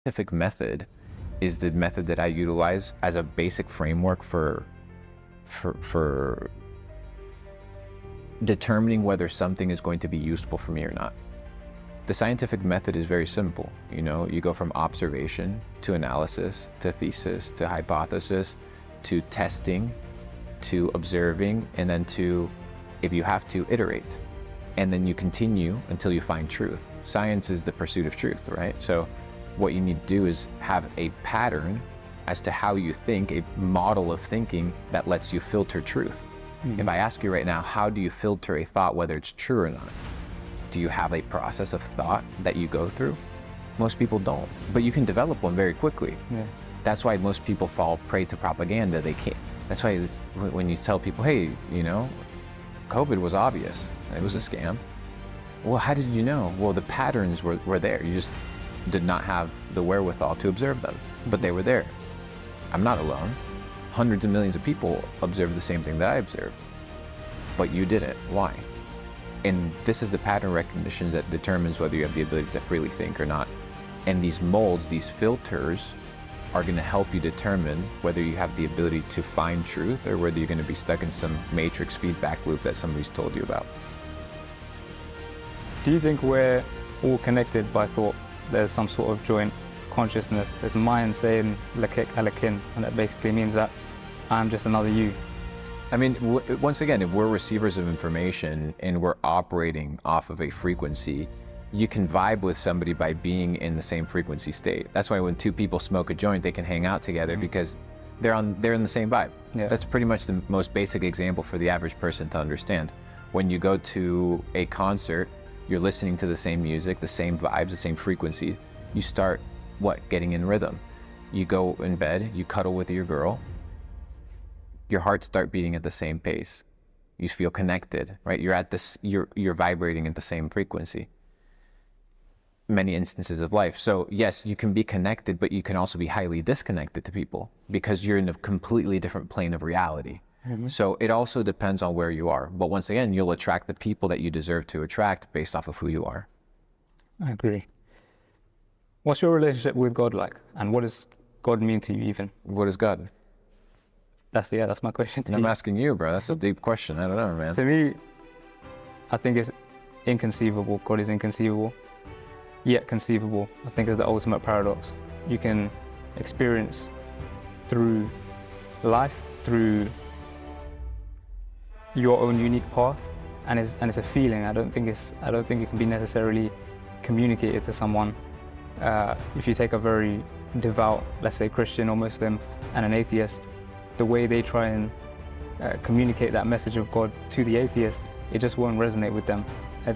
scientific method is the method that I utilize as a basic framework for determining whether something is going to be useful for me or not. The scientific method is very simple. You know, you go from observation to analysis to thesis to hypothesis to testing to observing, and then to, if you have to, iterate. And then you continue until you find truth. Science is the pursuit of truth, right? So what you need to do is have a pattern as to how you think, a model of thinking that lets you filter truth. If I ask you right now, how do you filter a thought, whether it's true or not? Do you have a process of thought that you go through? Most people don't, but you can develop one very quickly. That's why most people fall prey to propaganda. They can't. That's why when you tell people, hey, you know, COVID was obvious, it was a scam. Well, how did you know? Well, the patterns were there. You just did not have the wherewithal to observe them, but they were there. I'm not alone. Hundreds of millions of people observed the same thing that I observed, but you didn't. Why? And this is the pattern recognition that determines whether you have the ability to freely think or not. And these molds, these filters, are going to help you determine whether you have the ability to find truth or whether you're going to be stuck in some matrix feedback loop that somebody's told you about. Do you think we're all connected by thought? There's some sort of joint consciousness. There's mind saying lakik alakin, and that basically means that I'm just another you. I mean, once again, if we're receivers of information and we're operating off of a frequency, you can vibe with somebody by being in the same frequency state. That's why when two people smoke a joint, they can hang out together because they're in the same vibe. That's pretty much the most basic example for the average person to understand. When you go to a concert, you're listening to the same music, the same vibes, the same frequency. You start, getting in rhythm. You go in bed, you cuddle with your girl, your heart start beating at the same pace. You feel connected, right? You're vibrating at the same frequency. Many instances of life. So yes, you can be connected, but you can also be highly disconnected to people because you're in a completely different plane of reality. So it also depends on where you are. But once again, you'll attract the people that you deserve to attract based off of who you are. I agree. What's your relationship with God like? And what does God mean to you even? What is God? That's my question to you. I'm asking you, bro. That's a deep question. I don't know, man. To me, I think it's inconceivable. God is inconceivable, yet conceivable. I think is the ultimate paradox. You can experience through life, through your own unique path, and it's a feeling. I don't think it can be necessarily communicated to someone. If you take a very devout, let's say Christian or Muslim, and an atheist, the way they try and communicate that message of God to the atheist, it just won't resonate with them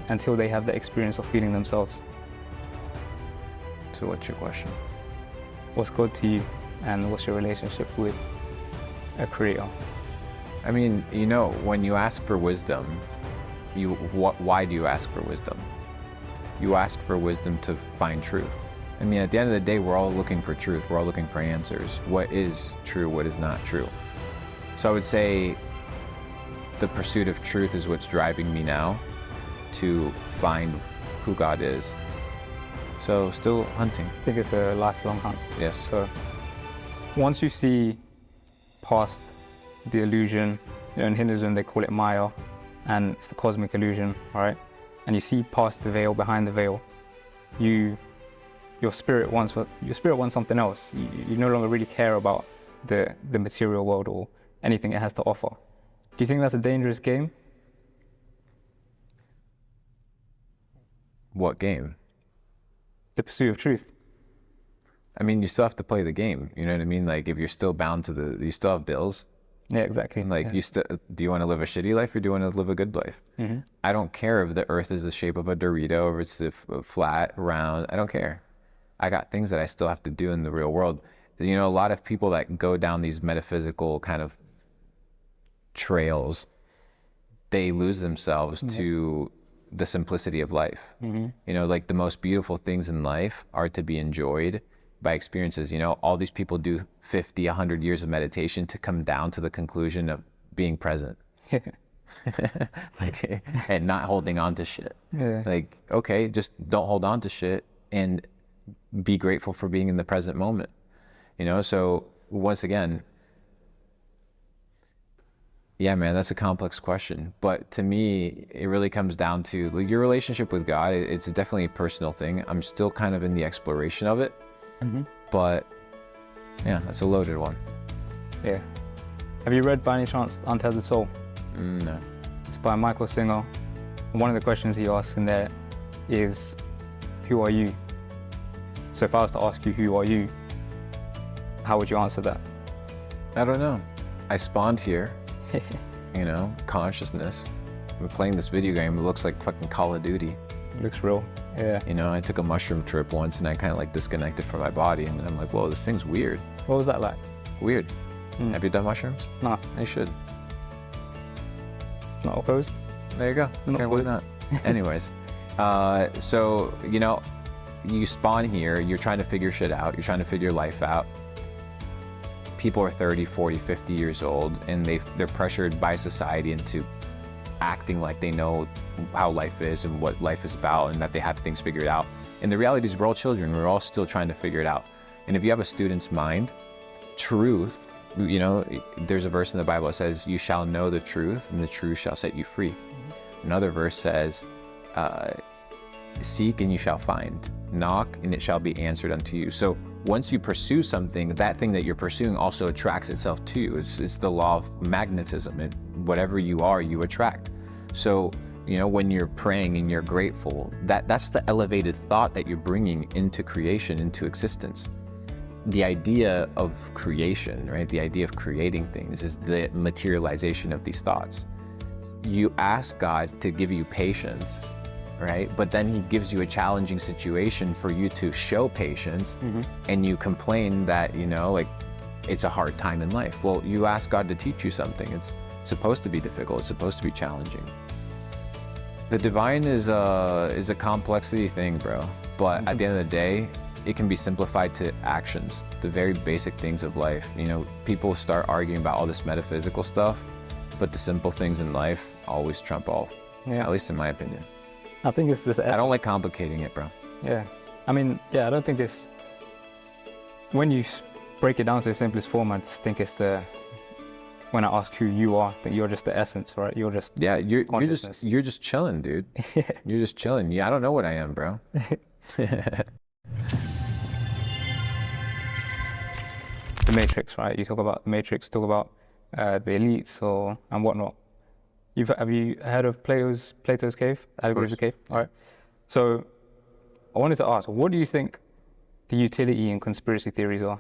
until they have the experience of feeling themselves. So what's your question? What's God to you, and what's your relationship with a creator? I mean, you know, when you ask for wisdom, why do you ask for wisdom? You ask for wisdom to find truth. I mean, at the end of the day, we're all looking for truth. We're all looking for answers. What is true? What is not true? So I would say the pursuit of truth is what's driving me now to find who God is. So still hunting. I think it's a lifelong hunt. Yes. So once you see past the illusion, you know, in Hinduism they call it Maya, and it's the cosmic illusion, right? And you see past the veil, behind the veil, your spirit wants something else. You no longer really care about the material world or anything it has to offer. Do you think that's a dangerous game? What game? The pursuit of truth. I mean, you still have to play the game. You know what I mean? Like, if you're still bound to you still have bills. Yeah, exactly. Like, do you want to live a shitty life or do you want to live a good life? I don't care if the earth is the shape of a Dorito or it's flat, round. I don't care. I got things that I still have to do in the real world. You know, a lot of people that go down these metaphysical kind of trails, they lose themselves to the simplicity of life. You know, like the most beautiful things in life are to be enjoyed by experiences. You know, all these people do 50, 100 years of meditation to come down to the conclusion of being present. Like, and not holding on to shit. Like, okay, just don't hold on to shit and be grateful for being in the present moment. You know, so once again, yeah, man, that's a complex question. But to me, it really comes down to like, your relationship with God. It's definitely a personal thing. I'm still kind of in the exploration of it. But yeah, that's a loaded one. Yeah. Have you read by any chance Untethered Soul? No. It's by Michael Singer. And one of the questions he asks in there is, who are you? So if I was to ask you, who are you? How would you answer that? I don't know. I spawned here, you know, consciousness. I'm playing this video game. It looks like fucking Call of Duty. It looks real. Yeah. You know, I took a mushroom trip once and I kind of like disconnected from my body and I'm like, whoa, this thing's weird. What was that like? Weird. Have you done mushrooms? No, You should. not opposed. There you go. Not Okay, why good. not? Anyways, so, you know, you spawn here, you're trying to figure shit out, you're trying to figure life out. People are 30, 40, 50 years old and they're pressured by society into acting like they know how life is and what life is about and that they have things figured out. And the reality is we're all children, we're all still trying to figure it out. And if you have a student's mind, truth, you know, there's a verse in the Bible that says, you shall know the truth and the truth shall set you free. Another verse says, seek and you shall find, knock and it shall be answered unto you. So once you pursue something, that thing that you're pursuing also attracts itself to you. It's the law of magnetism. Whatever you are, you attract. So, you know, when you're praying and you're grateful, that's the elevated thought that you're bringing into creation, into existence. The idea of creation, right? The idea of creating things is the materialization of these thoughts. You ask God to give you patience, right? But then he gives you a challenging situation for you to show patience, and you complain that, you know, like it's a hard time in life. Well, you ask God to teach you something. It's supposed to be difficult. It's supposed to be challenging. The divine is a complexity thing, bro. But at the end of the day, it can be simplified to actions, the very basic things of life. You know, people start arguing about all this metaphysical stuff, but the simple things in life always trump all, at least in my opinion. I think it's just. I don't like complicating it, bro. Yeah. I mean, yeah, I don't think it's. When you break it down to the simplest form, I just think it's the. When I ask who you are, that you're just the essence, right? You're just. Yeah, you're consciousness. just chilling, dude. You're just chilling. Yeah, I don't know what I am, bro. The Matrix, right? You talk about the Matrix, talk about the elites and whatnot. Have you heard of Plato's Cave? Allegories of the Cave? All right. So I wanted to ask, what do you think the utility in conspiracy theories are?